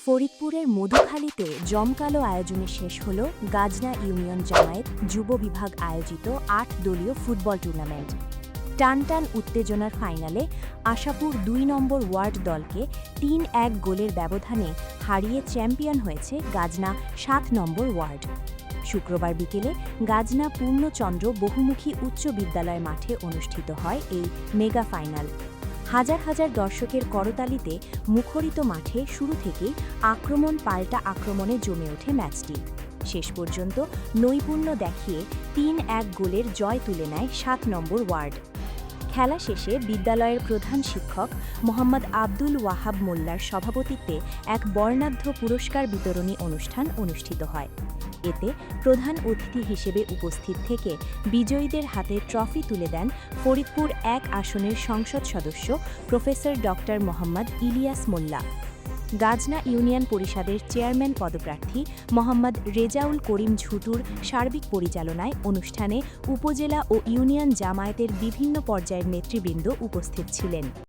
ফরিদপুরের মধুখালীতে জমকালো আয়োজনে শেষ হল গাজনা ইউনিয়ন জামায়াত যুব বিভাগ আয়োজিত ৮ দলীয় ফুটবল টুর্নামেন্ট। টানটান উত্তেজনার ফাইনালে আশাপুর ২ নম্বর ওয়ার্ড দলকে ৩-১ গোলের ব্যবধানে হারিয়ে চ্যাম্পিয়ন হয়েছে গাজনা ৭ নম্বর ওয়ার্ড। শুক্রবার বিকেলে গাজনা পূর্ণচন্দ্র বহুমুখী উচ্চ বিদ্যালয় মাঠে অনুষ্ঠিত হয় এই মেগা ফাইনাল। হাজার হাজার দর্শকের করতালিতে মুখরিত মাঠে শুরু থেকেই আক্রমণ পাল্টা আক্রমণে জমে ওঠে ম্যাচটি। শেষ পর্যন্ত নৈপুণ্য দেখিয়ে ৩-১ গোলের জয় তুলে নেয় ৭ নম্বর ওয়ার্ড। খেলা শেষে বিদ্যালয়ের প্রধান শিক্ষক মোহাম্মদ আব্দুল ওয়াহাব মোল্লার সভাপতিত্বে এক বর্ণাঢ্য পুরস্কার বিতরণী অনুষ্ঠান অনুষ্ঠিত হয়। এতে প্রধান অতিথি হিসেবে উপস্থিত থেকে বিজয়ীদের হাতে ট্রফি তুলে দেন ফরিদপুর ১ আসনের সংসদ সদস্য প্রফেসর ডক্টর মোহাম্মদ ইলিয়াস মোল্লা। গাজনা ইউনিয়ন পরিষদের চেয়ারম্যান পদপ্রার্থী মোহাম্মদ রেজাউল করিম ঝুটুর সার্বিক পরিচালনায় অনুষ্ঠানে উপজেলা ও ইউনিয়ন জামায়াতের বিভিন্ন পর্যায়ের নেতৃবৃন্দ উপস্থিত ছিলেন।